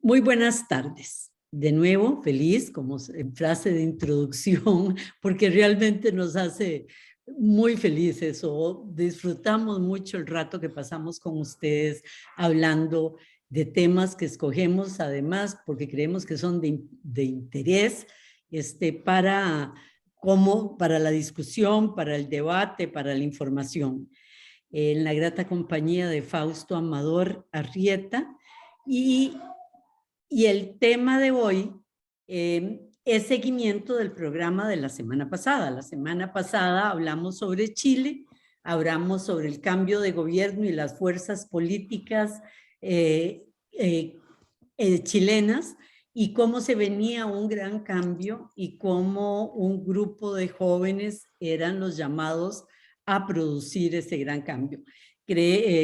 Muy buenas tardes. De nuevo, feliz, como en frase de introducción, porque realmente nos hace muy felices o disfrutamos mucho el rato que pasamos con ustedes hablando de temas que escogemos, además, porque creemos que son de interés para la discusión, para el debate, para la información. En la grata compañía de Fausto Amador Arrieta, y el tema de hoy es seguimiento del programa de la semana pasada. La semana pasada hablamos sobre Chile, hablamos sobre el cambio de gobierno y las fuerzas políticas chilenas y cómo se venía un gran cambio y cómo un grupo de jóvenes eran los llamados a producir ese gran cambio.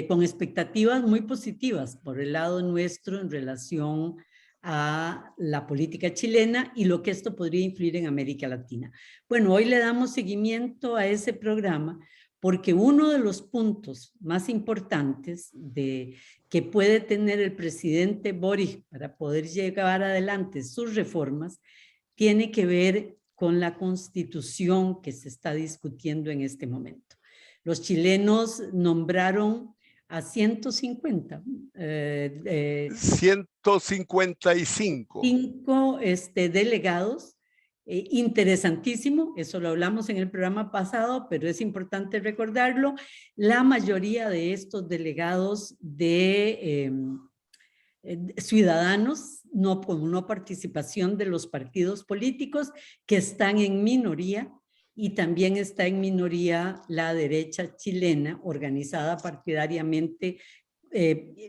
Con expectativas muy positivas por el lado nuestro en relación a la política chilena y lo que esto podría influir en América Latina. Bueno, hoy le damos seguimiento a ese programa porque uno de los puntos más importantes que puede tener el presidente Boric para poder llevar adelante sus reformas tiene que ver con la constitución que se está discutiendo en este momento. Los chilenos nombraron a 150. 155. 5 delegados. Interesantísimo, eso lo hablamos en el programa pasado, pero es importante recordarlo. La mayoría de estos delegados de ciudadanos, no con una participación de los partidos políticos que están en minoría, y también está en minoría la derecha chilena organizada partidariamente,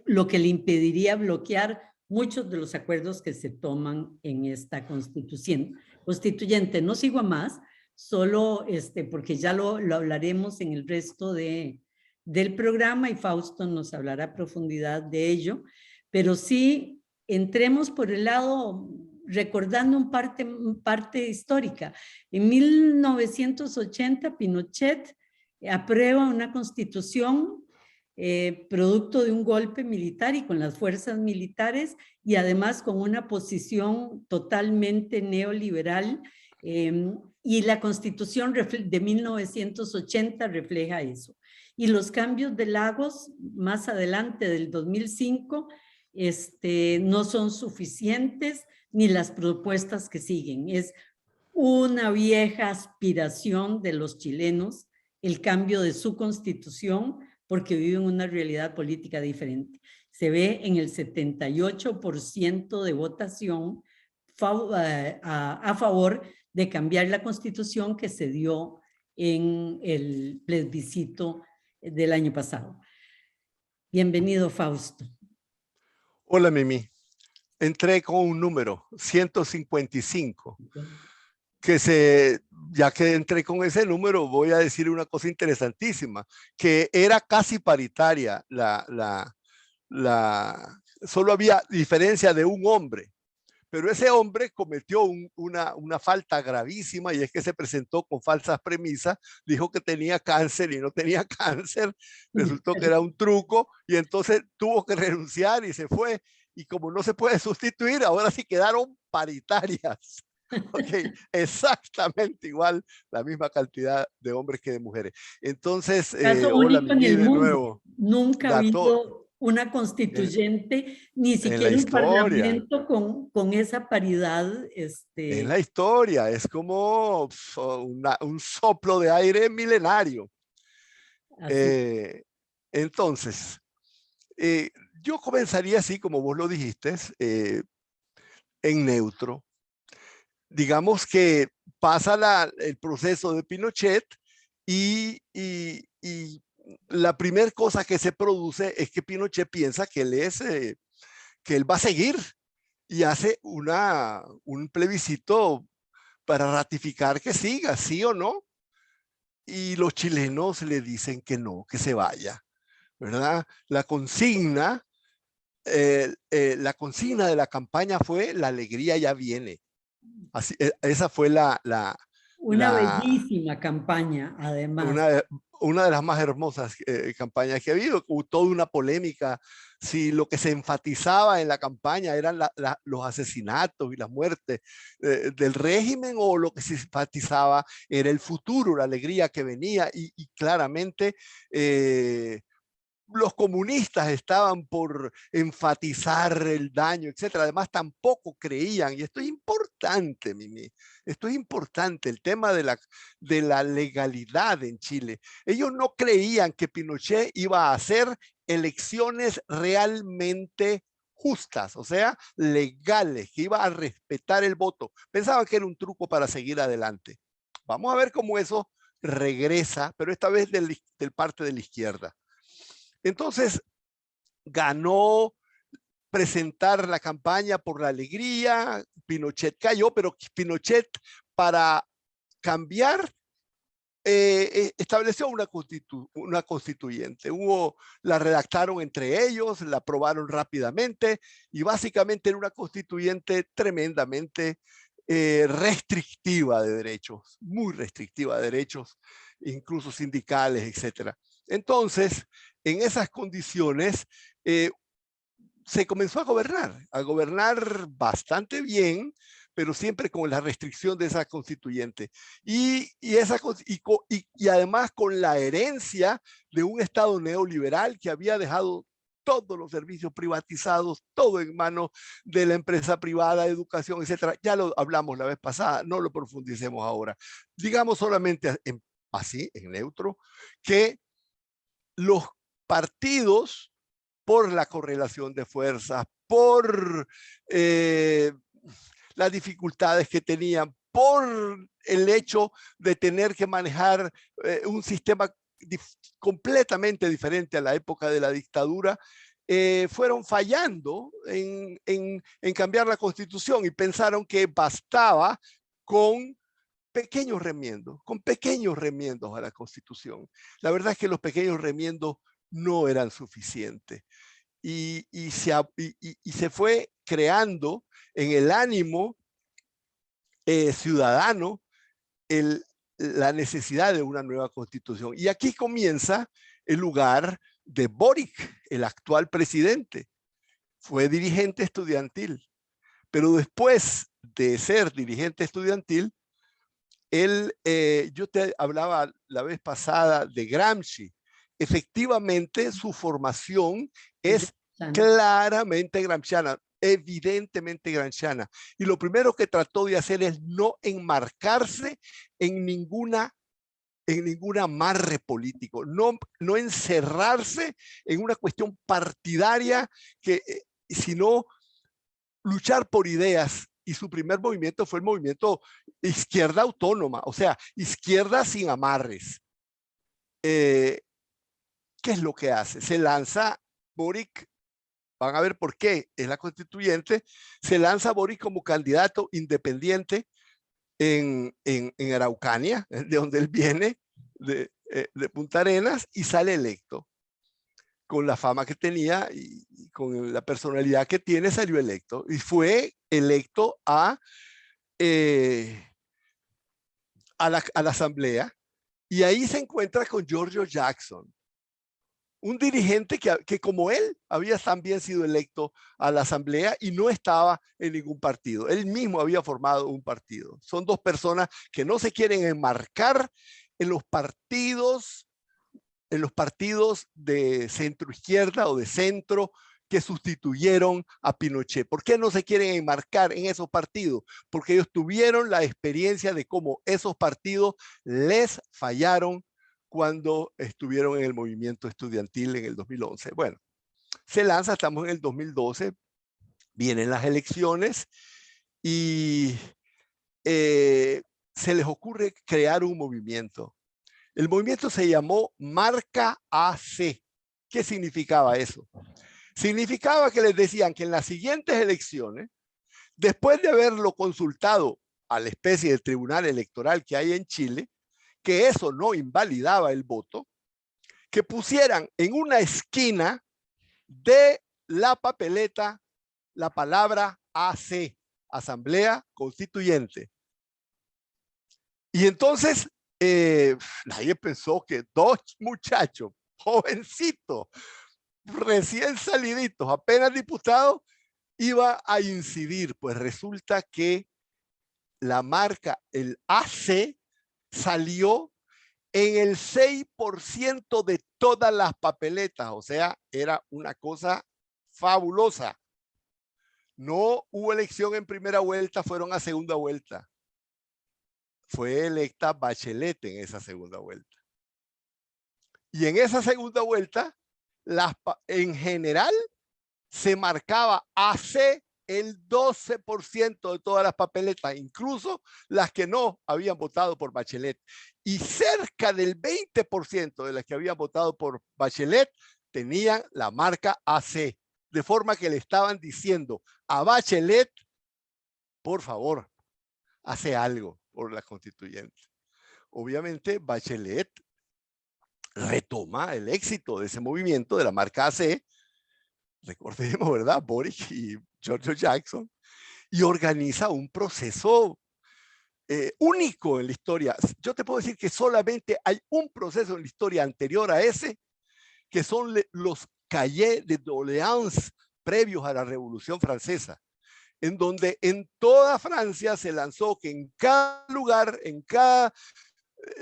lo que le impediría bloquear muchos de los acuerdos que se toman en esta constituyente. No sigo a más, solo porque ya lo hablaremos en el resto del programa y Fausto nos hablará a profundidad de ello, pero sí entremos por el lado recordando parte histórica. En 1980 Pinochet aprueba una constitución producto de un golpe militar y con las fuerzas militares y además con una posición totalmente neoliberal, y la constitución de 1980 refleja eso. Y los cambios de Lagos más adelante del 2005 no son suficientes ni las propuestas que siguen. Es una vieja aspiración de los chilenos el cambio de su constitución porque viven una realidad política diferente. Se ve en el 78% de votación a favor de cambiar la constitución que se dio en el plebiscito del año pasado. Bienvenido, Fausto. Hola, Mimi. Entré con un número, 155. Ya que entré con ese número, voy a decir una cosa interesantísima, que era casi paritaria, solo había diferencia de un hombre, pero ese hombre cometió una falta gravísima y es que se presentó con falsas premisas, dijo que tenía cáncer y no tenía cáncer, resultó que era un truco y entonces tuvo que renunciar y se fue. Y como no se puede sustituir, ahora sí quedaron paritarias. Okay, exactamente igual, la misma cantidad de hombres que de mujeres. Entonces, caso hola único en Mimi el de mundo. nuevo. Nunca ha habido una constituyente, ni En la siquiera un historia. parlamento con esa paridad. En la historia, es como un soplo de aire milenario. Entonces, yo comenzaría así, como vos lo dijiste, en neutro. Digamos que pasa el proceso de Pinochet y la primera cosa que se produce es que Pinochet piensa que él va a seguir y hace un plebiscito para ratificar que siga, sí o no. Y los chilenos le dicen que no, que se vaya, ¿verdad? La consigna de la campaña fue la alegría ya viene. Así, esa fue una bellísima campaña, además. una de las más hermosas campañas que ha habido. Hubo toda una polémica si lo que se enfatizaba en la campaña eran los asesinatos y las muertes del régimen, o lo que se enfatizaba era el futuro, la alegría que venía, y claramente los comunistas estaban por enfatizar el daño, etcétera. Además, tampoco creían, y esto es importante, Mimi, esto es importante, el tema de la legalidad en Chile. Ellos no creían que Pinochet iba a hacer elecciones realmente justas, o sea, legales, que iba a respetar el voto. Pensaban que era un truco para seguir adelante. Vamos a ver cómo eso regresa, pero esta vez del parte de la izquierda. Entonces, ganó presentar la campaña por la alegría, Pinochet cayó, pero Pinochet, para cambiar, estableció una constituyente. La redactaron entre ellos, la aprobaron rápidamente, y básicamente era una constituyente tremendamente restrictiva de derechos, muy restrictiva de derechos, incluso sindicales, etcétera. Entonces, en esas condiciones, se comenzó a gobernar bastante bien, pero siempre con la restricción de esa constituyente. Y además con la herencia de un Estado neoliberal que había dejado todos los servicios privatizados, todo en manos de la empresa privada, educación, etcétera. Ya lo hablamos la vez pasada, no lo profundicemos ahora. Digamos solamente así, en neutro, que los partidos, por la correlación de fuerzas, por las dificultades que tenían, por el hecho de tener que manejar un sistema completamente diferente a la época de la dictadura, fueron fallando en cambiar la Constitución, y pensaron que bastaba con pequeños remiendos a la Constitución. La verdad es que los pequeños remiendos no eran suficientes. Y se fue creando en el ánimo ciudadano la necesidad de una nueva constitución. Y aquí comienza el lugar de Boric, el actual presidente. Fue dirigente estudiantil, pero después de ser dirigente estudiantil, yo te hablaba la vez pasada de Gramsci. Efectivamente, su formación es claramente gramsciana, evidentemente gramsciana. Y lo primero que trató de hacer es no enmarcarse en ninguna amarre político, no encerrarse en una cuestión partidaria, sino luchar por ideas. Y su primer movimiento fue el movimiento izquierda autónoma, o sea, izquierda sin amarres. ¿Qué es lo que hace? Se lanza Boric, van a ver por qué, es la constituyente, se lanza Boric como candidato independiente en Araucanía, de donde él viene, de Punta Arenas, y sale electo. Con la fama que tenía y con la personalidad que tiene, salió electo. Y fue electo a la asamblea, y ahí se encuentra con Giorgio Jackson, un dirigente que como él había también sido electo a la asamblea y no estaba en ningún partido. Él mismo había formado un partido. Son dos personas que no se quieren enmarcar en los partidos de centro izquierda o de centro que sustituyeron a Pinochet. ¿Por qué no se quieren enmarcar en esos partidos? Porque ellos tuvieron la experiencia de cómo esos partidos les fallaron cuando estuvieron en el movimiento estudiantil en el 2011. Bueno, se lanza, estamos en el 2012, vienen las elecciones y se les ocurre crear un movimiento. El movimiento se llamó Marca AC. ¿Qué significaba eso? Significaba que les decían que en las siguientes elecciones, después de haberlo consultado a la especie de tribunal electoral que hay en Chile, que eso no invalidaba el voto, que pusieran en una esquina de la papeleta la palabra AC, Asamblea Constituyente. Y entonces nadie pensó que dos muchachos, jovencitos, recién saliditos, apenas diputados, iba a incidir. Pues resulta que la marca, el AC, salió en el 6% de todas las papeletas. O sea, era una cosa fabulosa. No hubo elección en primera vuelta, fueron a segunda vuelta. Fue electa Bachelet en esa segunda vuelta. Y en esa segunda vuelta, en general, se marcaba AC el 12% de todas las papeletas, incluso las que no habían votado por Bachelet. Y cerca del 20% de las que habían votado por Bachelet tenían la marca AC. De forma que le estaban diciendo a Bachelet, por favor, hace algo por la constituyente. Obviamente, Bachelet retoma el éxito de ese movimiento de la marca AC, recordemos, ¿verdad? Boric y George Jackson, y organiza un proceso único en la historia. Yo te puedo decir que solamente hay un proceso en la historia anterior a ese, que son los cahiers de doléances previos a la Revolución Francesa, en donde en toda Francia se lanzó que en cada lugar, en cada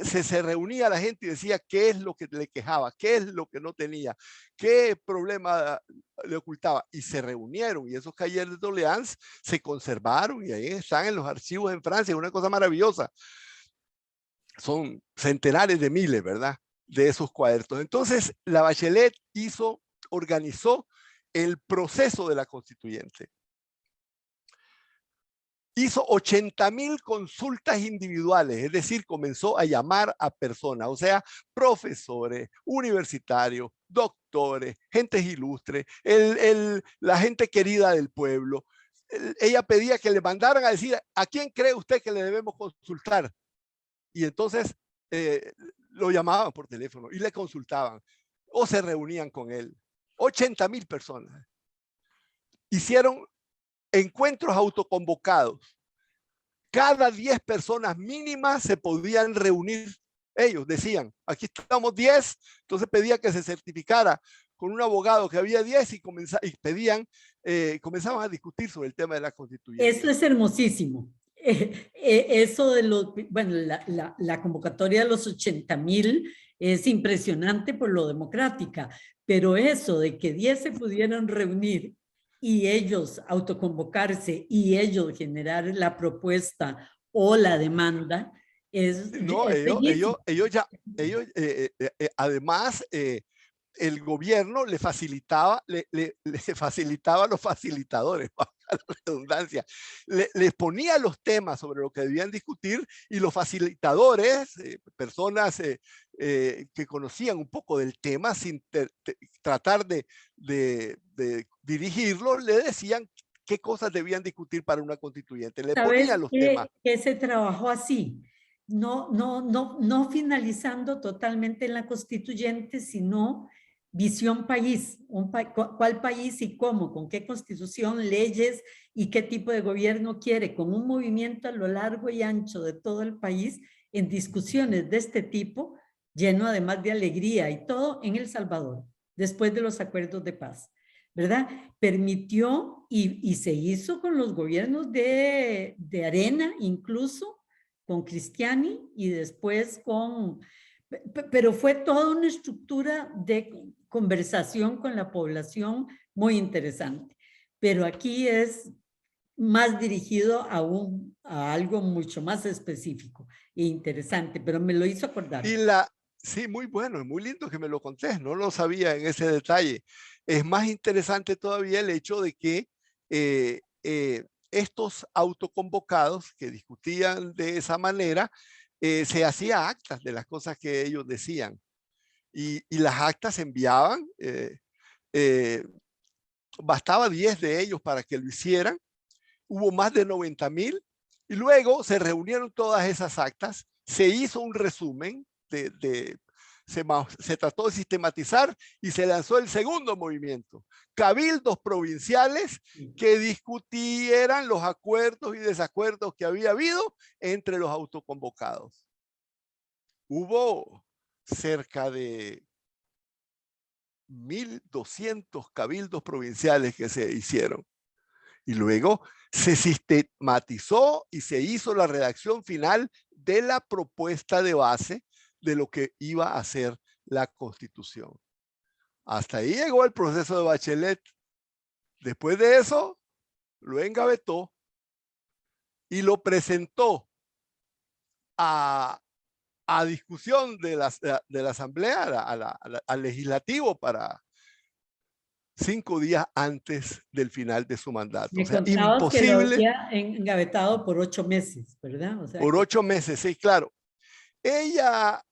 se reunía la gente y decía qué es lo que le quejaba, qué es lo que no tenía, qué problema le ocultaba. Y se reunieron y esos cahiers de doléances se conservaron y ahí están en los archivos en Francia, es una cosa maravillosa. Son centenares de miles, ¿verdad? De esos cuadernos. Entonces, la Bachelet organizó el proceso de la constituyente. Hizo 80,000 consultas individuales, es decir, comenzó a llamar a personas, o sea, profesores, universitarios, doctores, gentes ilustres, la gente querida del pueblo. Ella pedía que le mandaran a decir, ¿a quién cree usted que le debemos consultar? Y entonces lo llamaban por teléfono y le consultaban o se reunían con él. 80,000 personas. Hicieron encuentros autoconvocados. Cada 10 personas mínimas se podían reunir. Ellos decían, aquí estamos 10, entonces pedía que se certificara con un abogado que había 10 y comenzaban a discutir sobre el tema de la constituyente. Eso es hermosísimo. Eso de bueno, la convocatoria de los 80,000 es impresionante por lo democrática, pero eso de que 10 se pudieran reunir y ellos autoconvocarse y ellos generar la propuesta o la demanda no, es bellísimo. Además, el gobierno le facilitaba a los facilitadores, para la redundancia, les ponía los temas sobre lo que debían discutir y los facilitadores, personas que conocían un poco del tema sin tratar de dirigirlo, le decían qué cosas debían discutir para una constituyente. Le ponían los temas. Que se trabajó así, no finalizando totalmente en la constituyente, sino visión país, cuál país y cómo, con qué constitución, leyes y qué tipo de gobierno quiere, con un movimiento a lo largo y ancho de todo el país en discusiones de este tipo, lleno además de alegría y todo en El Salvador, después de los acuerdos de paz. ¿Verdad? Permitió y se hizo con los gobiernos de Arena, incluso con Cristiani y después pero fue toda una estructura de conversación con la población muy interesante. Pero aquí es más dirigido a algo mucho más específico e interesante, pero me lo hizo acordar. Sí, muy bueno, es muy lindo que me lo contés, no lo sabía en ese detalle. Es más interesante todavía el hecho de que estos autoconvocados que discutían de esa manera, se hacía actas de las cosas que ellos decían y las actas se enviaban, bastaba 10 de ellos para que lo hicieran, hubo más de 90,000 y luego se reunieron todas esas actas, se hizo un resumen se trató de sistematizar y se lanzó el segundo movimiento, cabildos provinciales que discutieran los acuerdos y desacuerdos que había habido entre los autoconvocados. hubo cerca de 1.200 cabildos provinciales que se hicieron. Y luego se sistematizó y se hizo la redacción final de la propuesta de base de lo que iba a ser la Constitución. Hasta ahí llegó el proceso de Bachelet. Después de eso, lo engavetó y lo presentó a discusión de la Asamblea, al Legislativo, para 5 días antes del final de su mandato. O Me sea, contabas que lo imposible. había engavetado por 8 meses, ¿verdad? O sea Por que 8 meses, sí, claro. Ella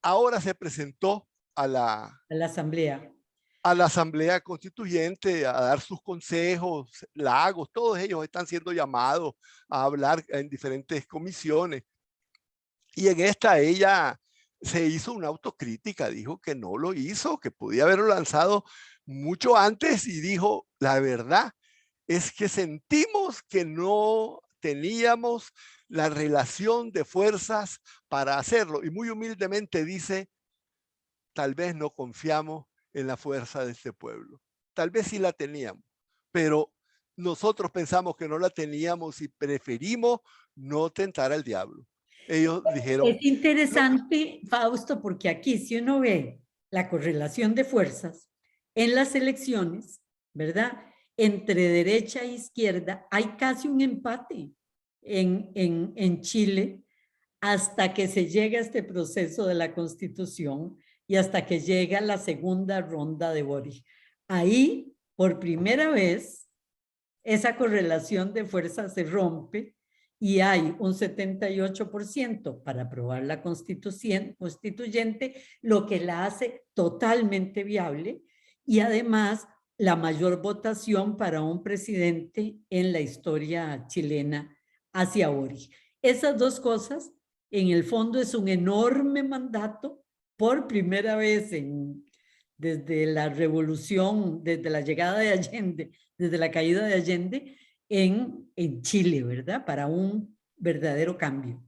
ahora se presentó a la, a la asamblea. a la Asamblea Constituyente a dar sus consejos, Lagos, todos ellos están siendo llamados a hablar en diferentes comisiones. Y en esta ella se hizo una autocrítica, dijo que no lo hizo, que podía haberlo lanzado mucho antes, y dijo, la verdad es que sentimos que no teníamos la relación de fuerzas para hacerlo. Y muy humildemente dice, tal vez no confiamos en la fuerza de este pueblo. Tal vez sí la teníamos, pero nosotros pensamos que no la teníamos y preferimos no tentar al diablo. Ellos dijeron, Es no, interesante, Fausto, porque aquí si uno ve la correlación de fuerzas en las elecciones, ¿verdad? Entre derecha e izquierda hay casi un empate en Chile hasta que se llega a este proceso de la Constitución y hasta que llega la segunda ronda de Boric. Ahí, por primera vez, esa correlación de fuerzas se rompe y hay un 78% para aprobar la constituyente, lo que la hace totalmente viable y además la mayor votación para un presidente en la historia chilena hacia Boric. Esas dos cosas, en el fondo, es un enorme mandato por primera vez desde la revolución, desde la llegada de Allende, desde la caída de Allende en Chile, ¿verdad? Para un verdadero cambio.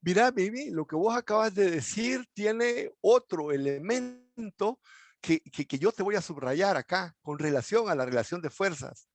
mira, Vivi, lo que vos acabas de decir tiene otro elemento que yo te voy a subrayar acá con relación a la relación de fuerzas.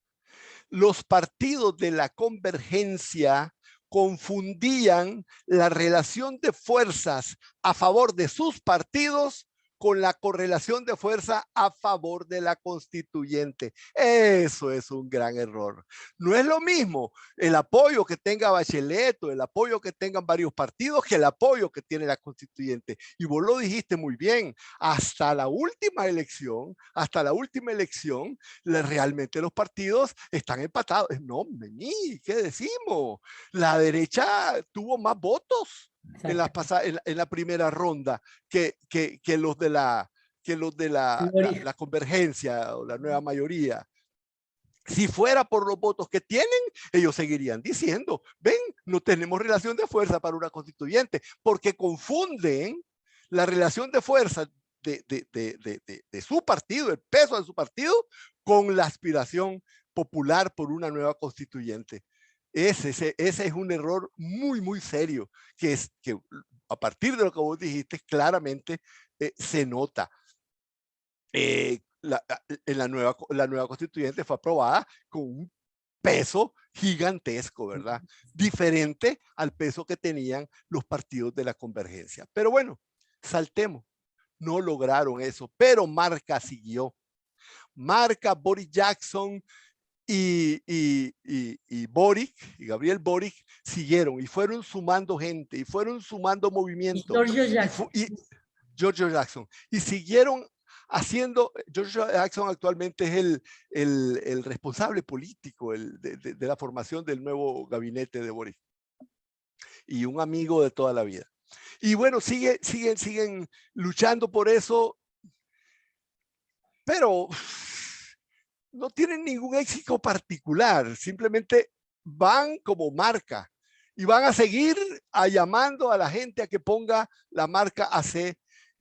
Los partidos de la convergencia confundían la relación de fuerzas a favor de sus partidos con la correlación de fuerza a favor de la constituyente. Eso es un gran error. No es lo mismo el apoyo que tenga Bachelet o el apoyo que tengan varios partidos que el apoyo que tiene la constituyente. Y vos lo dijiste muy bien, hasta la última elección, realmente los partidos están empatados. No, ¿qué decimos? La derecha tuvo más votos en la primera ronda que los de la convergencia o la nueva mayoría. Si fuera por los votos que tienen, ellos seguirían diciendo, ven, no tenemos relación de fuerza para una constituyente, porque confunden la relación de fuerza de su partido, el peso de su partido, con la aspiración popular por una nueva constituyente. Ese es un error muy, muy serio, que a partir de lo que vos dijiste, claramente se nota. La nueva constituyente fue aprobada con un peso gigantesco, ¿verdad? Diferente al peso que tenían los partidos de la convergencia. Pero bueno, saltemos. No lograron eso, pero Marca siguió. Marca, Boris Jackson y Boric, y Gabriel Boric, siguieron y fueron sumando gente y fueron sumando Y movimiento. Giorgio Jackson. Giorgio Jackson. Y siguieron haciendo, Giorgio Jackson actualmente es el responsable político de la formación del nuevo gabinete de Boric. Y un amigo de toda la vida. Y bueno, siguen luchando por eso, pero no tienen ningún éxito particular, simplemente van como marca y van a seguir llamando a la gente a que ponga la marca AC.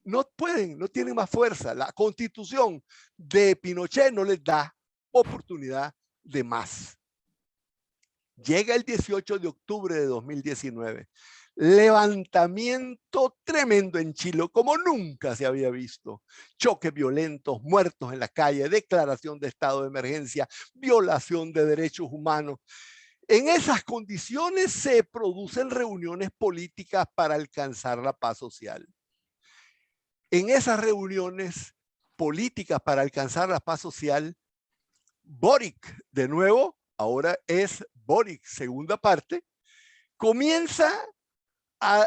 No pueden, no tienen más fuerza. La constitución de Pinochet no les da oportunidad de más. Llega el 18 de octubre de 2019. levantamiento tremendo en Chile, como nunca se había visto. Choques violentos, muertos en la calle, declaración de estado de emergencia, violación de derechos humanos. En esas condiciones se producen reuniones políticas para alcanzar la paz social. En esas reuniones políticas para alcanzar la paz social, Boric, de nuevo, ahora es Boric, segunda parte, comienza a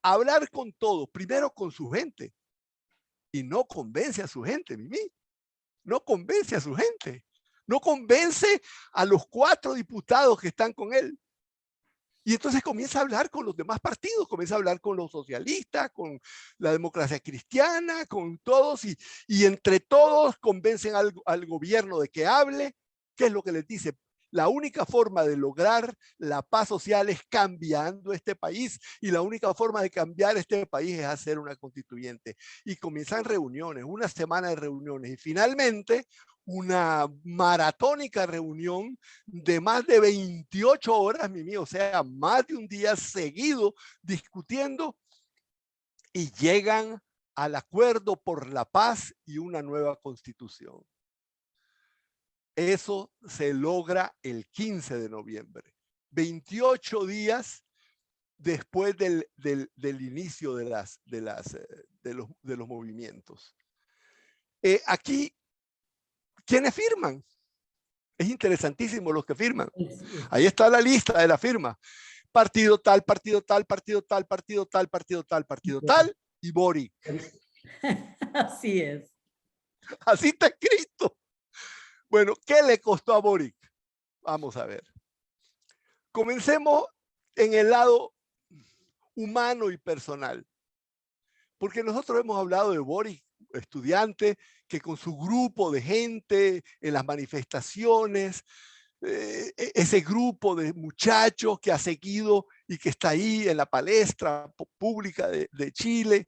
hablar con todos, primero con su gente, y no convence a su gente, Mimi, no convence a su gente, no convence a los 4 diputados que están con él. Y entonces comienza a hablar con los demás partidos, comienza a hablar con los socialistas, con la democracia cristiana, con todos, y entre todos convencen al gobierno de que hable. ¿Qué es lo que les dice? La única forma de lograr la paz social es cambiando este país, y la única forma de cambiar este país es hacer una constituyente. Y comienzan reuniones, una semana de reuniones, y finalmente una maratónica reunión de más de 28 horas, Mimi, o sea, más de un día seguido discutiendo, y llegan al acuerdo por la paz y una nueva constitución. Eso se logra el 15 de noviembre, 28 días después del inicio de los movimientos. Aquí, ¿quiénes firman? Es interesantísimo los que firman. Ahí está la lista de la firma. Partido tal, partido tal, partido tal, partido tal, partido tal, partido tal, y Boric. Así es. Así está escrito. Bueno, ¿qué le costó a Boric? Vamos a ver. Comencemos en el lado humano y personal. Porque nosotros hemos hablado de Boric, estudiante, que con su grupo de gente en las manifestaciones, ese grupo de muchachos que ha seguido y que está ahí en la palestra pública de Chile,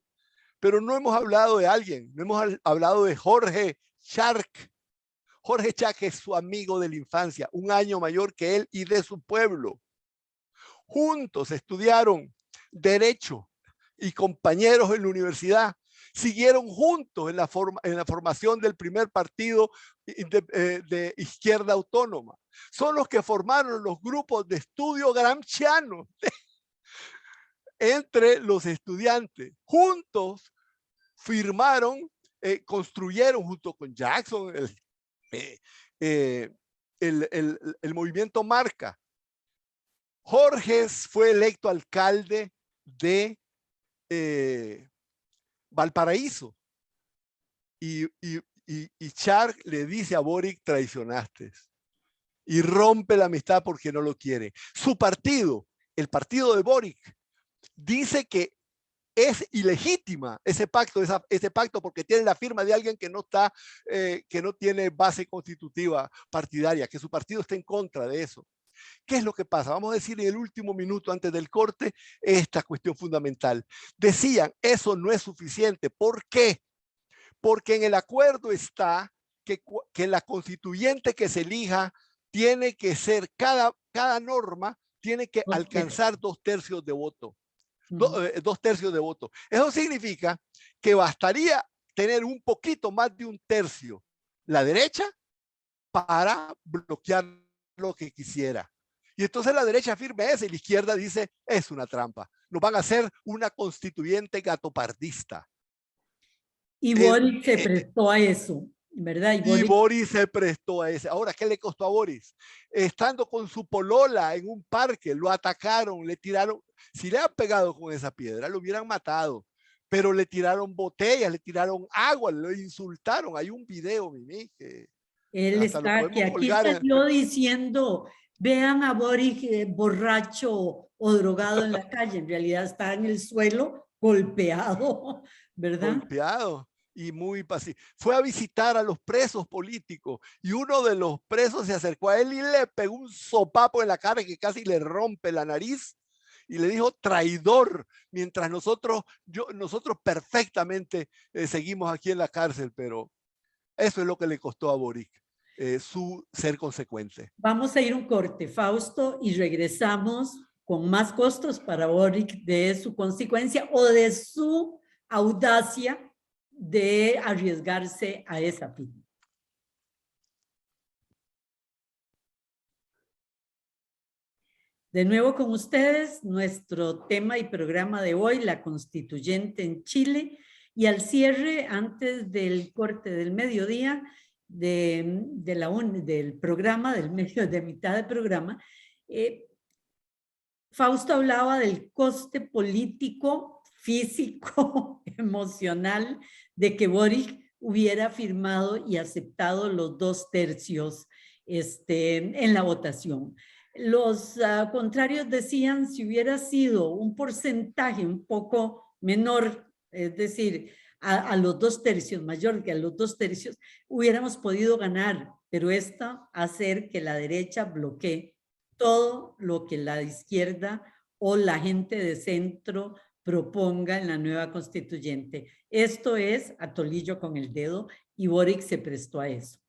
pero no hemos hablado de alguien, no hemos hablado de Jorge Charc. Jorge Charc es su amigo de la infancia, un año mayor que él y de su pueblo. Juntos estudiaron Derecho y compañeros en la universidad. Siguieron juntos en la formación del primer partido de izquierda autónoma. Son los que formaron los grupos de estudio gramsciano entre los estudiantes. Juntos firmaron, construyeron junto con Jackson el movimiento Marca. Jorge fue electo alcalde de Valparaíso, y Charc le dice a Boric: traicionaste, y rompe la amistad porque no lo quiere. Su partido, el partido de Boric, dice que es ilegítima ese pacto porque tiene la firma de alguien que no tiene base constitutiva partidaria, que su partido está en contra de eso. ¿Qué es lo que pasa? Vamos a decir en el último minuto antes del corte esta cuestión fundamental. Decían, eso no es suficiente. ¿Por qué? Porque en el acuerdo está que la constituyente que se elija tiene que ser, cada norma tiene que alcanzar 2/3 de voto. 2/3 de voto. Eso significa que bastaría tener un poquito más de 1/3 la derecha para bloquear lo que quisiera. Y entonces la derecha firme ese y la izquierda dice: es una trampa. Nos van a hacer una constituyente gatopardista. Y Boric se prestó a eso, ¿verdad? Y Boris se prestó a ese. Ahora, ¿qué le costó a Boris? Estando con su polola en un parque, lo atacaron, le tiraron. Si le han pegado con esa piedra, lo hubieran matado. Pero le tiraron botellas, le tiraron agua, lo insultaron. Hay un video, Mimi, que él hasta lo está, podemos que aquí colgar. salió diciendo: vean a Boric borracho o drogado en la calle. En realidad está en el suelo golpeado, ¿verdad? Golpeado y muy pasivo. Fue a visitar a los presos políticos y uno de los presos se acercó a él y le pegó un sopapo en la cara que casi le rompe la nariz y le dijo: traidor, mientras nosotros perfectamente seguimos aquí en la cárcel. Pero eso es lo que le costó a Boric, su ser consecuente. Vamos a ir un corte, Fausto, y regresamos con más costos para Boric de su consecuencia o de su audacia de arriesgarse a esa firma. De nuevo con ustedes, nuestro tema y programa de hoy, la constituyente en Chile, y al cierre, antes del corte del mediodía, del programa, de mitad del programa, Fausto hablaba del coste político, físico, emocional, de que Boric hubiera firmado y aceptado los 2/3 en la votación. Los contrarios decían si hubiera sido un porcentaje un poco menor, es decir, a los 2/3, mayor que a los 2/3, hubiéramos podido ganar, pero esto hacer que la derecha bloquee todo lo que la izquierda o la gente de centro proponga en la nueva constituyente. Esto es atolillo con el dedo y Boric se prestó a eso.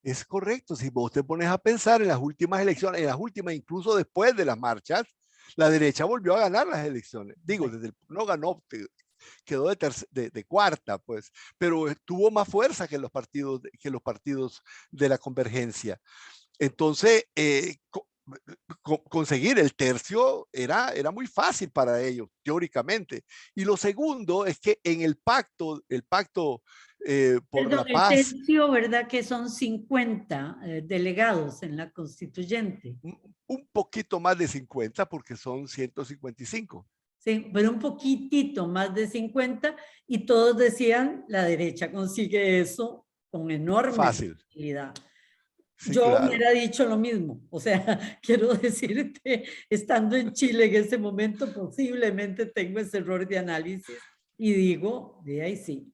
Es correcto, si vos te pones a pensar en las últimas elecciones, en las últimas, incluso después de las marchas, la derecha volvió a ganar las elecciones. Digo, no ganó, quedó de cuarta, pues, pero tuvo más fuerza que los partidos de la convergencia. Entonces, conseguir el tercio era muy fácil para ellos, teóricamente. Y lo segundo es que en el pacto por la paz. El tercio, ¿verdad? Que son 50 delegados en la constituyente. Un poquito más de 50 porque son 155. Sí, pero un poquitito más de 50 y todos decían, la derecha consigue eso con enorme facilidad. Sí, yo claro. Hubiera dicho lo mismo, o sea, quiero decirte, estando en Chile en ese momento, posiblemente tengo ese error de análisis y digo, de ahí sí,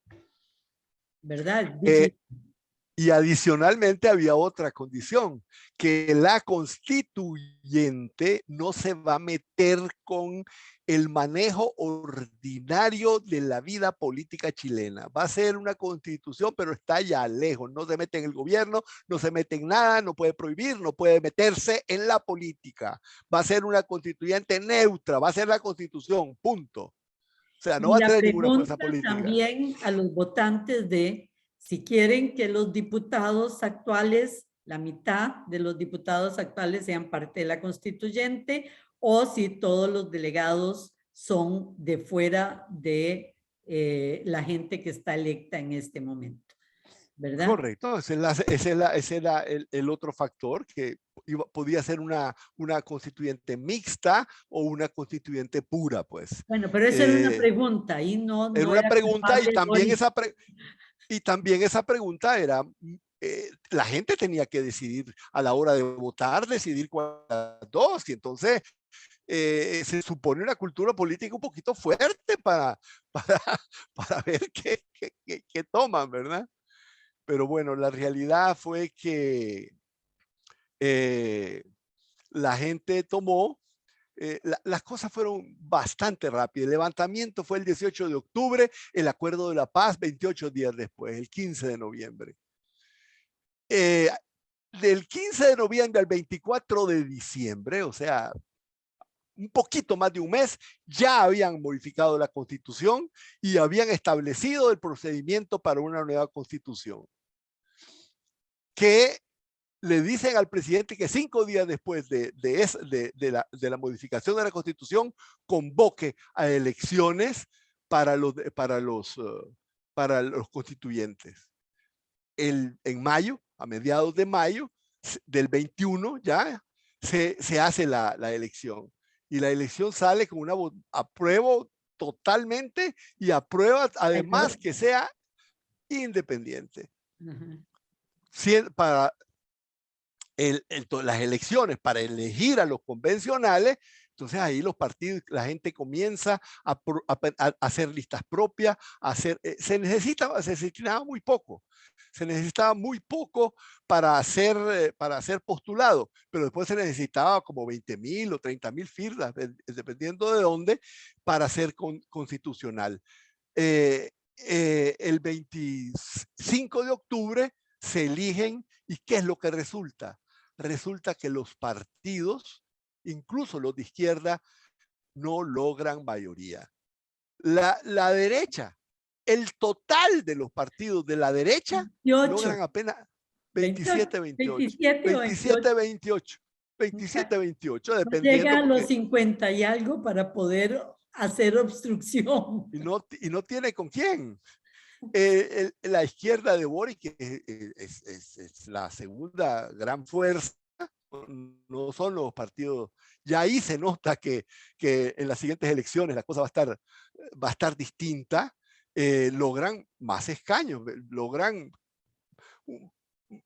¿verdad? Y adicionalmente había otra condición, que la constituyente no se va a meter con el manejo ordinario de la vida política chilena. Va a ser una constitución, pero está ya lejos. No se mete en el gobierno, no se mete en nada, no puede prohibir, no puede meterse en la política. Va a ser una constituyente neutra, va a ser la constitución, punto. O sea, no va a tener ninguna fuerza política. También a los votantes de si quieren que los diputados actuales, la mitad de los diputados actuales sean parte de la constituyente o si todos los delegados son de fuera de la gente que está electa en este momento, ¿verdad? Correcto, ese era el otro factor, que podía ser una constituyente mixta o una constituyente pura, pues. Bueno, pero esa era una pregunta y no era una pregunta y también esa pregunta era, la gente tenía que decidir a la hora de votar, decidir cuáles dos, y entonces se supone una cultura política un poquito fuerte para ver qué toman, ¿verdad? Pero bueno, la realidad fue que la gente tomó, las cosas fueron bastante rápidas. El levantamiento fue el 18 de octubre, el acuerdo de la paz 28 días después, el 15 de noviembre. Del 15 de noviembre al 24 de diciembre, o sea, un poquito más de un mes, ya habían modificado la constitución y habían establecido el procedimiento para una nueva constitución. Que le dicen al presidente que 5 días después de la modificación de la Constitución convoque a elecciones para los constituyentes. En mayo, a mediados de mayo del 21 ya se hace la elección y la elección sale con una apruebo totalmente y aprueba además que sea independiente. Para las elecciones, para elegir a los convencionales, entonces ahí los partidos, la gente comienza a hacer listas propias, se necesitaba muy poco. Se necesitaba muy poco para hacer postulado, pero después se necesitaba como 20,000 o 30,000 firmas, dependiendo de dónde, para ser constitucional. El 25 de octubre se eligen, ¿y qué es lo que resulta? Resulta que los partidos incluso los de izquierda, no logran mayoría. La derecha, el total de los partidos de la derecha 28, logran apenas 28, 27, 28, 27 o 28. 27, 28, 27, 28, No llega dependiendo, a los porque 50 y algo para poder hacer obstrucción. y no tiene con quién. La izquierda de Boric es la segunda gran fuerza, no son los partidos. Ya ahí se nota que en las siguientes elecciones la cosa va a estar distinta. Logran más escaños, logran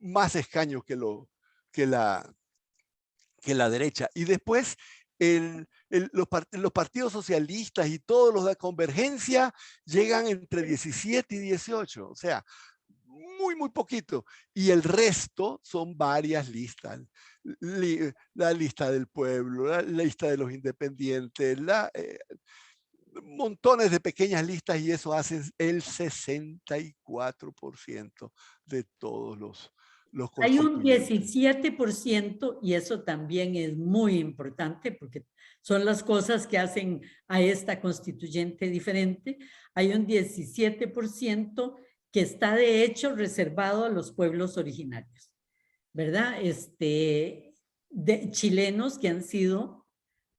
más escaños que la, que la derecha. Y después los partidos socialistas y todos los de convergencia llegan entre 17 y 18, o sea, muy poquito. Y el resto son varias listas. La lista del pueblo, la lista de los independientes, montones de pequeñas listas, y eso hace el 64% de todos los Hay un constituyentes. 17% y eso también es muy importante porque son las cosas que hacen a esta constituyente diferente. Hay un 17% que está de hecho reservado a los pueblos originarios, ¿verdad? De chilenos que han sido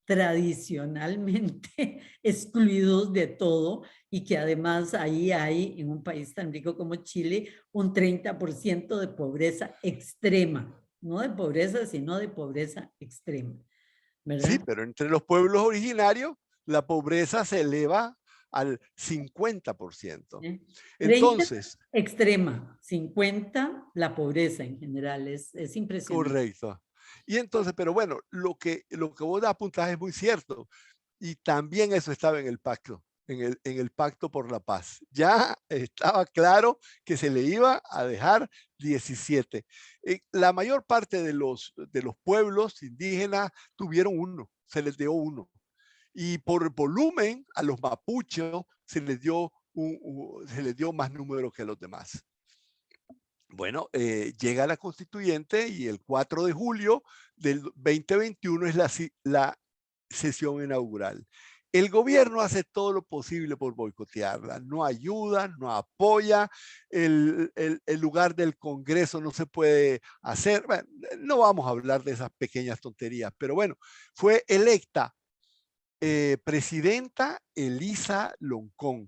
tradicionalmente excluidos de todo y que además ahí hay, en un país tan rico como Chile, un 30% de pobreza extrema, no de pobreza, sino de pobreza extrema, Sí, ¿verdad? pero entre los pueblos originarios la pobreza se eleva al 50%. ¿Eh? 30 Entonces, extrema, 50 la pobreza en general, es impresionante. correcto. Y entonces, pero bueno, lo que vos apuntás es muy cierto. Y también eso estaba en el pacto, en el pacto por la paz. Ya estaba claro que se le iba a dejar 17. La mayor parte de los pueblos indígenas tuvieron uno, se les dio uno. Y por volumen a los mapuches se les dio más número que a los demás. Bueno, llega la constituyente y el 4 de julio del 2021 es la sesión inaugural. El gobierno hace todo lo posible por boicotearla, no ayuda, no apoya, el lugar del Congreso no se puede hacer. Bueno, no vamos a hablar de esas pequeñas tonterías, pero bueno, fue electa presidenta Elisa Loncón,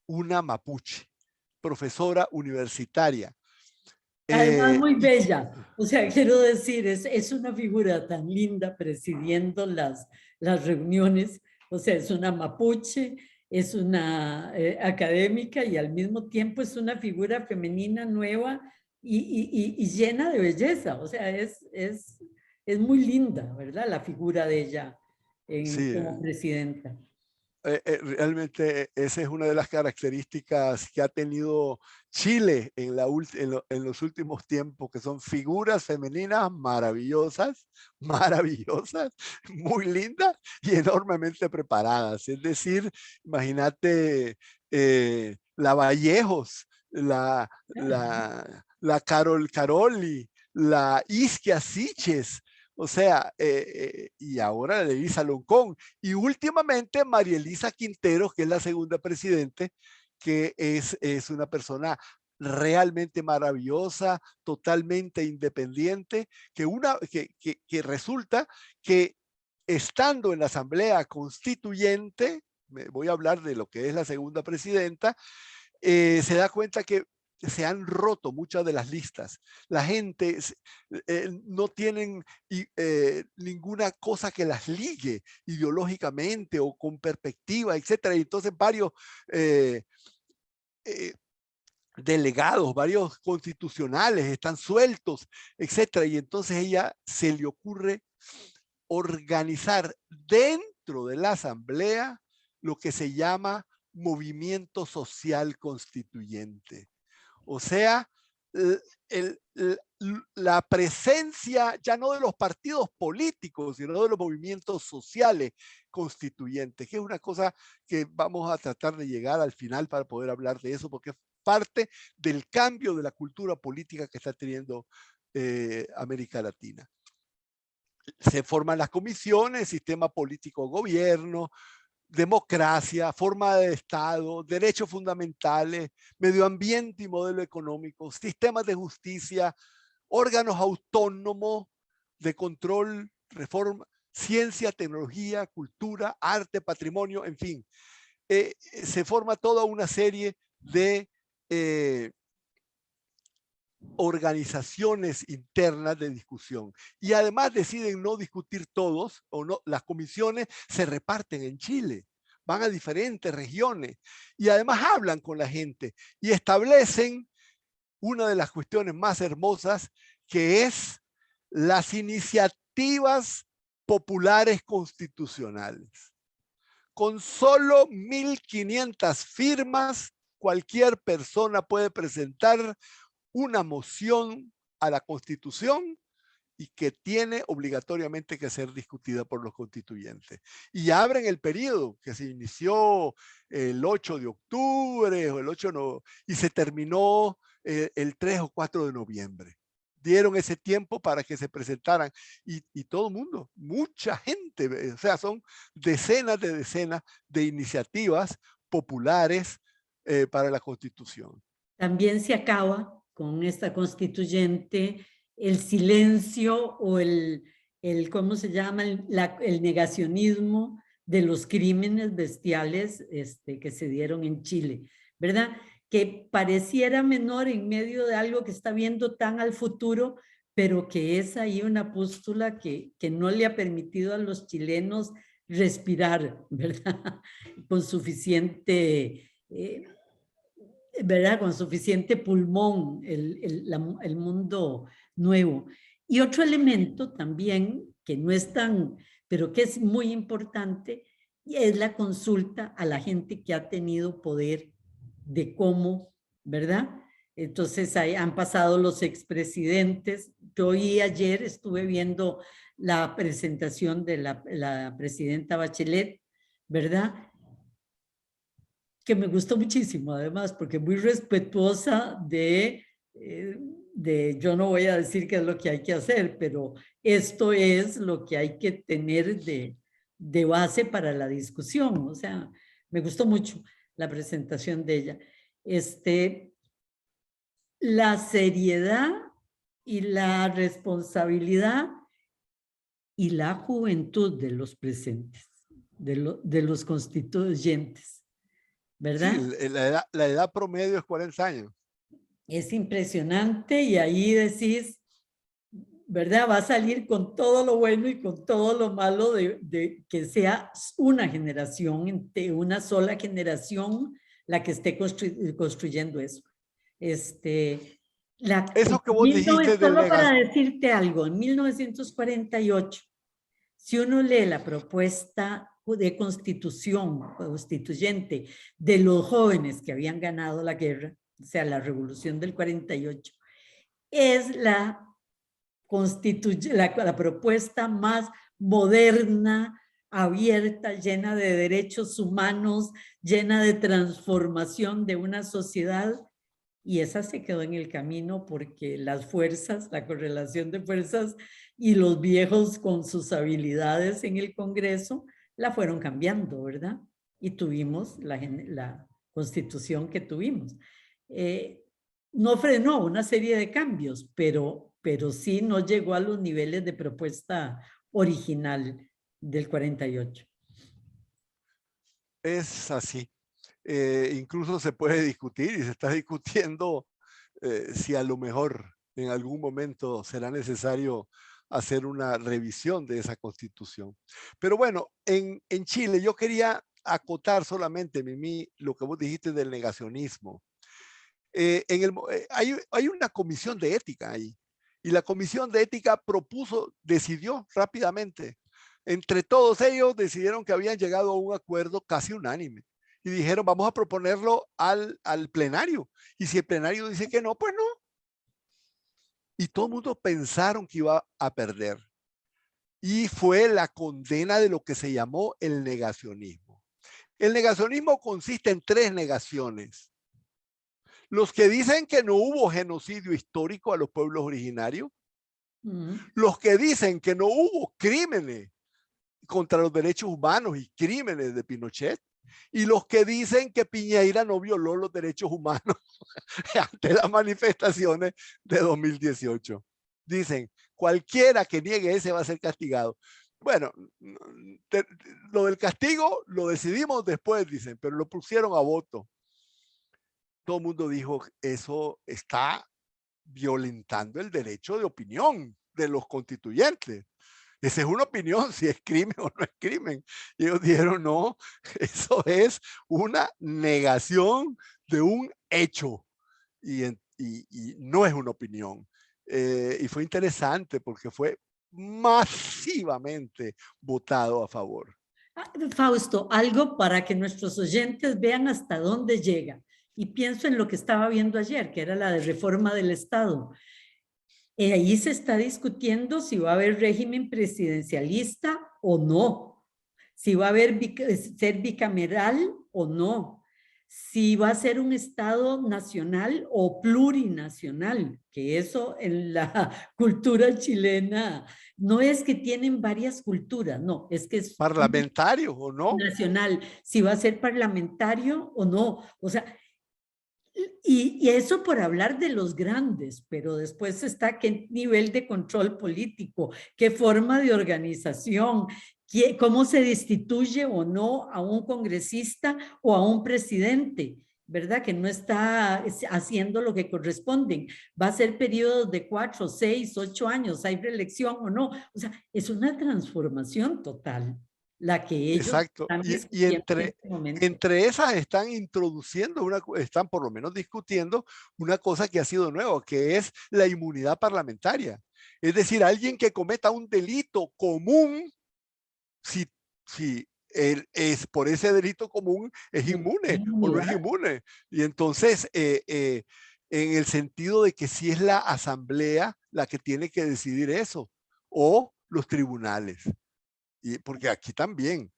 una mapuche, profesora universitaria. Además, muy Y bella. O sea, quiero decir, es una figura tan linda presidiendo las reuniones. O sea, es una mapuche, es una académica y al mismo tiempo es una figura femenina nueva y llena de belleza. O sea, es muy linda, ¿verdad? La figura de ella sí, como presidenta. realmente esa es una de las características que ha tenido Chile en los últimos tiempos, que son figuras femeninas maravillosas, maravillosas, muy lindas y enormemente preparadas. Es decir, imagínate la Vallejos, la Carol Caroli, la Isquia Siches, o sea, y ahora Elisa Loncón. Y últimamente María Elisa Quinteros, que es la segunda presidente, que es una persona realmente maravillosa, totalmente independiente, que resulta que estando en la Asamblea Constituyente, voy a hablar de lo que es la segunda presidenta, se da cuenta que se han roto muchas de las listas. La gente no tienen ninguna cosa que las ligue ideológicamente o con perspectiva, etcétera. Y entonces varios eh, delegados, varios constitucionales están sueltos, etcétera. Y entonces ella se le ocurre organizar dentro de la asamblea lo que se llama movimiento social constituyente. O sea, el, la presencia ya no de los partidos políticos, sino de los movimientos sociales constituyentes, que es una cosa que vamos a tratar de llegar al final para poder hablar de eso, porque es parte del cambio de la cultura política que está teniendo América Latina. Se forman las comisiones, sistema político gobierno, democracia, forma de Estado, derechos fundamentales, medio ambiente y modelo económico, sistemas de justicia, órganos autónomos de control, reforma, ciencia, tecnología, cultura, arte, patrimonio, en fin. Se forma toda una serie de organizaciones internas de discusión y además deciden no discutir todos o no, las comisiones se reparten en Chile, van a diferentes regiones y además hablan con la gente y establecen una de las cuestiones más hermosas que es las iniciativas populares constitucionales. Con solo 1.500 firmas, cualquier persona puede presentar una moción a la Constitución y que tiene obligatoriamente que ser discutida por los constituyentes. Y abren el periodo que se inició el 8 de octubre o el 8 no, y se terminó el 3 o 4 de noviembre. Dieron ese tiempo para que se presentaran y todo el mundo, mucha gente, o sea, son decenas de iniciativas populares para la Constitución. También se acaba con esta constituyente el silencio o ¿cómo se llama? El negacionismo de los crímenes bestiales que se dieron en Chile, ¿verdad? Que pareciera menor en medio de algo que está viendo tan al futuro, pero que es ahí una pústula que no le ha permitido a los chilenos respirar, ¿verdad? Con suficiente... ¿verdad? Con suficiente pulmón el mundo nuevo. Y otro elemento también, que no es tan, pero que es muy importante, es la consulta a la gente que ha tenido poder de cómo, ¿verdad? Entonces ahí han pasado los expresidentes. Yo ayer estuve viendo la presentación de la presidenta Bachelet, ¿verdad? Que me gustó muchísimo, además, porque muy respetuosa yo no voy a decir qué es lo que hay que hacer, pero esto es lo que hay que tener de base para la discusión. O sea, me gustó mucho la presentación de ella. La seriedad y la responsabilidad y la juventud de los presentes, de los constituyentes. ¿Verdad? Sí, la edad promedio es 40 años. Es impresionante y ahí decís, ¿verdad? Va a salir con todo lo bueno y con todo lo malo de que sea una generación, una sola generación la que esté construyendo eso. Eso que vos dijiste del solo para decirte algo, en 1948, si uno lee la propuesta de constituyente de los jóvenes que habían ganado la guerra, o sea, la revolución del 48, es la propuesta más moderna, abierta, llena de derechos humanos, llena de transformación de una sociedad, y esa se quedó en el camino porque las fuerzas, la correlación de fuerzas y los viejos con sus habilidades en el Congreso la fueron cambiando, ¿verdad? Y tuvimos la constitución que tuvimos. No frenó una serie de cambios, pero sí no llegó a los niveles de propuesta original del 48. Es así. Incluso se puede discutir y se está discutiendo si a lo mejor en algún momento será necesario hacer una revisión de esa constitución. Pero bueno, en Chile yo quería acotar solamente, Mimi, lo que vos dijiste del negacionismo. Hay una comisión de ética ahí y la comisión de ética decidió rápidamente. Entre todos ellos decidieron que habían llegado a un acuerdo casi unánime y dijeron vamos a proponerlo al plenario y si el plenario dice que no, pues no. Y todo el mundo pensaron que iba a perder y fue la condena de lo que se llamó el negacionismo. El negacionismo consiste en 3 negaciones. Los que dicen que no hubo genocidio histórico a los pueblos originarios, Los que dicen que no hubo crímenes contra los derechos humanos y crímenes de Pinochet, y los que dicen que Piñera no violó los derechos humanos ante las manifestaciones de 2018. Dicen, cualquiera que niegue ese va a ser castigado. Bueno, lo del castigo lo decidimos después, dicen, pero lo pusieron a voto. Todo el mundo dijo, eso está violentando el derecho de opinión de los constituyentes. Esa es una opinión, si es crimen o no es crimen. Y ellos dijeron, no, eso es una negación de un hecho. Y no es una opinión. Y fue interesante porque fue masivamente votado a favor. Fausto, algo para que nuestros oyentes vean hasta dónde llega. Y pienso en lo que estaba viendo ayer, que era la de reforma del Estado. Ahí se está discutiendo si va a haber régimen presidencialista o no, si va a haber ser bicameral o no, si va a ser un Estado nacional o plurinacional, que eso en la cultura chilena no es que tienen varias culturas, no, es que es parlamentario o no. Nacional, si va a ser parlamentario o no, o sea, y eso por hablar de los grandes, pero después está qué nivel de control político, qué forma de organización, cómo se destituye o no a un congresista o a un presidente, ¿verdad? Que no está haciendo lo que corresponden. Va a ser periodos de 4, 6, 8 años, hay reelección o no. O sea, es una transformación total la que ellos Exacto. están Y discutiendo en este momento. entre esas están introduciendo, están por lo menos discutiendo una cosa que ha sido nuevo, que es la inmunidad parlamentaria. Es decir, alguien que cometa un delito común, si él es por ese delito común, es inmune o no es inmune. Y entonces, en el sentido de que si es la asamblea la que tiene que decidir eso, o los tribunales. Y porque aquí también,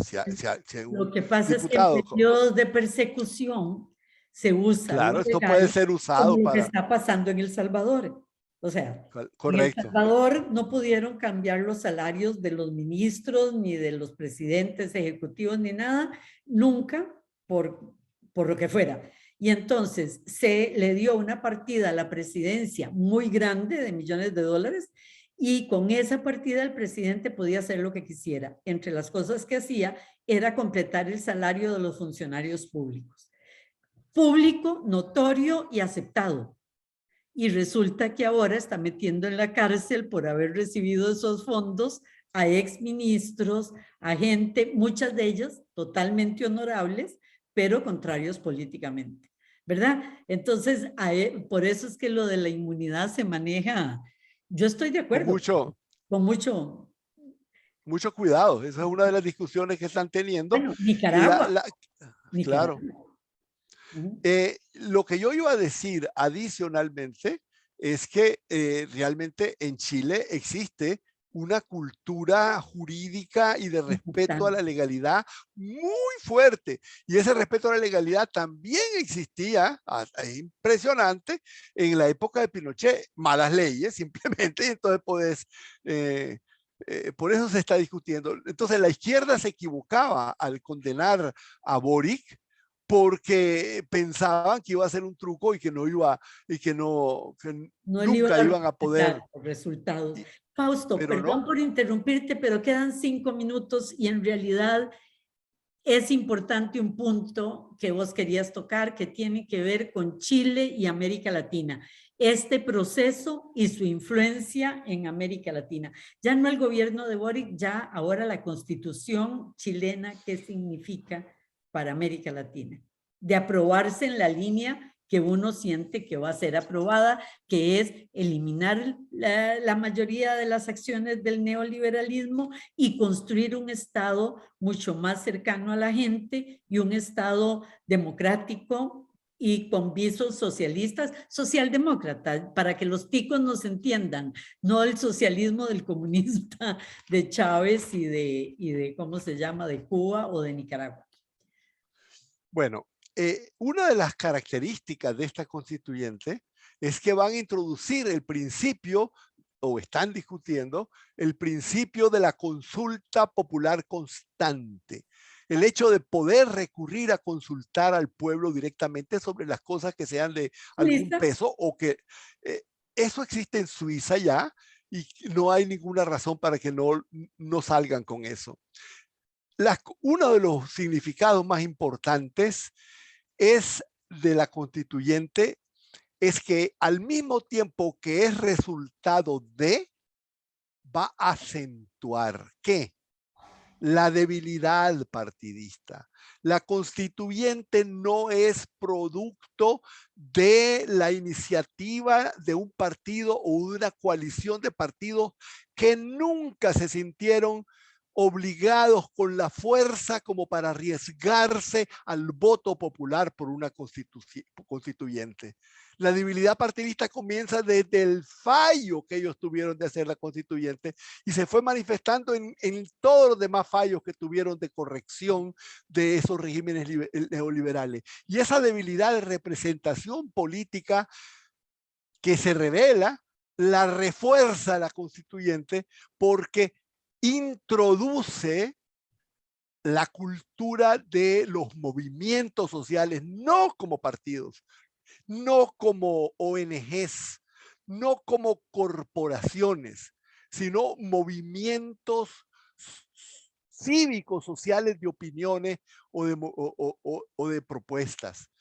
si Lo un que pasa es que en diputado, periodos de persecución se usa lo claro, esto puede legal ser como usado lo que para, está pasando en El Salvador. O sea, en El correcto. Salvador no pudieron cambiar los salarios de los ministros, ni de los presidentes ejecutivos, ni nada, nunca, por lo que fuera. Y entonces se le dio una partida a la presidencia muy grande de millones de dólares y con esa partida el presidente podía hacer lo que quisiera. Entre las cosas que hacía era completar el salario de los funcionarios públicos. Público, notorio y aceptado. Y resulta que ahora está metiendo en la cárcel por haber recibido esos fondos a exministros, a gente, muchas de ellas totalmente honorables, pero contrarios políticamente, ¿verdad? Entonces, por eso es que lo de la inmunidad se maneja. Yo estoy de Con acuerdo, mucho, con mucho. mucho cuidado. Esa es una de las discusiones que están teniendo. Bueno, Y Nicaragua. claro. Uh-huh. Lo que yo iba a decir adicionalmente es que realmente en Chile existe una cultura jurídica y de respeto a la legalidad muy fuerte. Y ese respeto a la legalidad también existía, es impresionante, en la época de Pinochet. Malas leyes, simplemente, y entonces por eso se está discutiendo. Entonces la izquierda se equivocaba al condenar a Boric, porque pensaban que iba a ser un truco y que no iba, y que No le iban nunca a iban a poder. respetar los resultados. Fausto, Pero perdón no. por interrumpirte, pero quedan 5 minutos y en realidad es importante un punto que vos querías tocar que tiene que ver con Chile y América Latina. Este proceso y su influencia en América Latina. Ya no el gobierno de Boric, ya ahora la constitución chilena, ¿qué significa para América Latina? De aprobarse en la línea que uno siente que va a ser aprobada, que es eliminar la mayoría de las acciones del neoliberalismo y construir un Estado mucho más cercano a la gente y un Estado democrático y con visos socialistas, socialdemócratas, para que los ticos nos entiendan, no el socialismo del comunista de Chávez y de ¿cómo se llama?, de Cuba o de Nicaragua. Bueno, una de las características de esta constituyente es que van a introducir el principio o están discutiendo el principio de la consulta popular constante. El hecho de poder recurrir a consultar al pueblo directamente sobre las cosas que sean de algún ¿Lista? peso o que eso existe en Suiza ya y no hay ninguna razón para que no salgan con eso. Uno de los significados más importantes es de la constituyente es que al mismo tiempo que es resultado de, va a acentuar ¿qué? La debilidad partidista. La constituyente no es producto de la iniciativa de un partido o de una coalición de partidos que nunca se sintieron obligados con la fuerza como para arriesgarse al voto popular por una constituyente. La debilidad partidista comienza desde el fallo que ellos tuvieron de hacer la constituyente y se fue manifestando en todos los demás fallos que tuvieron de corrección de esos regímenes neoliberales. Y esa debilidad de representación política que se revela, la refuerza la constituyente porque introduce la cultura de los movimientos sociales, no como partidos, no como ONGs, no como corporaciones, sino movimientos cívicos, sociales de opiniones o de propuestas.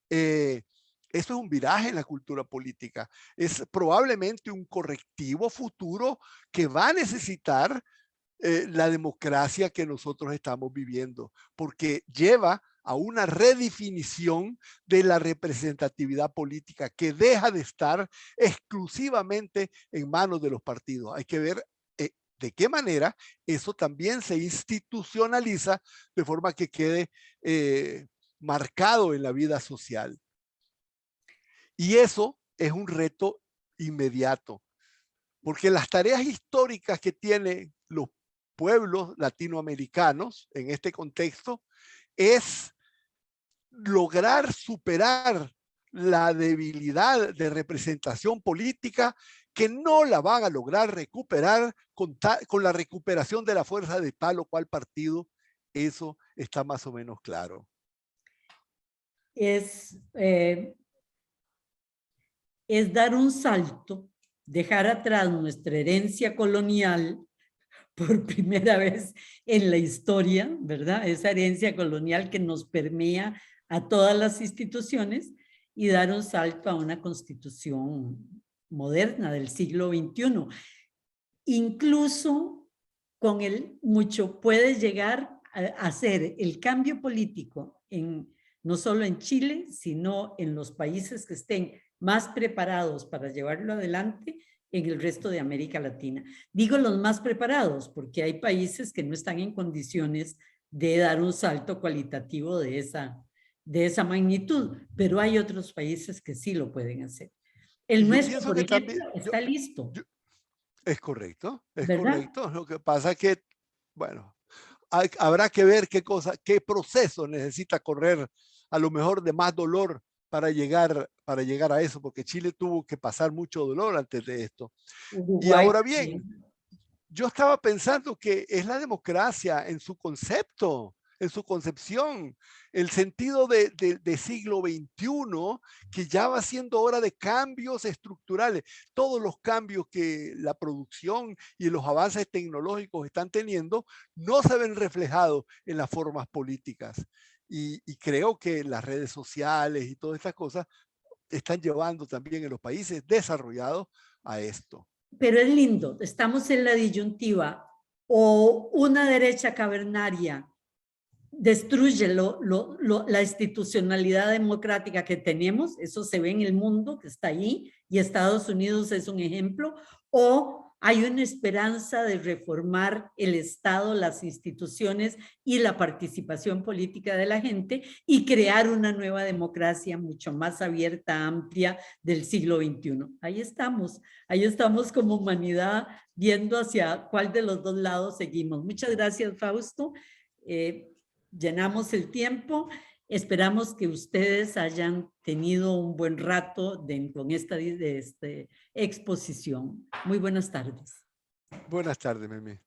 Esto es un viraje en la cultura política. Es probablemente un correctivo futuro que va a necesitar la democracia que nosotros estamos viviendo, porque lleva a una redefinición de la representatividad política que deja de estar exclusivamente en manos de los partidos. Hay que ver de qué manera eso también se institucionaliza de forma que quede marcado en la vida social. Y eso es un reto inmediato, porque las tareas históricas que tienen los pueblos latinoamericanos en este contexto es lograr superar la debilidad de representación política que no la van a lograr recuperar con la recuperación de la fuerza de tal o cual partido. Eso está más o menos claro. Es dar un salto, dejar atrás nuestra herencia colonial por primera vez en la historia, ¿verdad? Esa herencia colonial que nos permea a todas las instituciones y dar un salto a una constitución moderna del siglo XXI. Incluso con el mucho puede llegar a hacer el cambio político no solo en Chile, sino en los países que estén más preparados para llevarlo adelante en el resto de América Latina. Digo los más preparados porque hay países que no están en condiciones de dar un salto cualitativo de esa magnitud, pero hay otros países que sí lo pueden hacer. El nuestro, por ejemplo, está listo. Es correcto, es ¿verdad? correcto. Lo que pasa es que, bueno, habrá que ver qué proceso necesita correr, a lo mejor de más dolor para llegar a eso, porque Chile tuvo que pasar mucho dolor antes de esto. Uruguay, y ahora bien, yo estaba pensando que es la democracia en su concepto, en su concepción, el sentido de siglo XXI, que ya va siendo hora de cambios estructurales. Todos los cambios que la producción y los avances tecnológicos están teniendo no se ven reflejados en las formas políticas. Y creo que las redes sociales y todas estas cosas están llevando también en los países desarrollados a esto. Pero es lindo, estamos en la disyuntiva, o una derecha cavernaria destruye la institucionalidad democrática que tenemos, eso se ve en el mundo que está ahí, y Estados Unidos es un ejemplo, o hay una esperanza de reformar el Estado, las instituciones y la participación política de la gente y crear una nueva democracia mucho más abierta, amplia del siglo XXI. Ahí estamos como humanidad viendo hacia cuál de los dos lados seguimos. Muchas gracias, Fausto. Llenamos el tiempo Esperamos que ustedes hayan tenido un buen rato con esta exposición. Muy buenas tardes. Buenas tardes, Memi.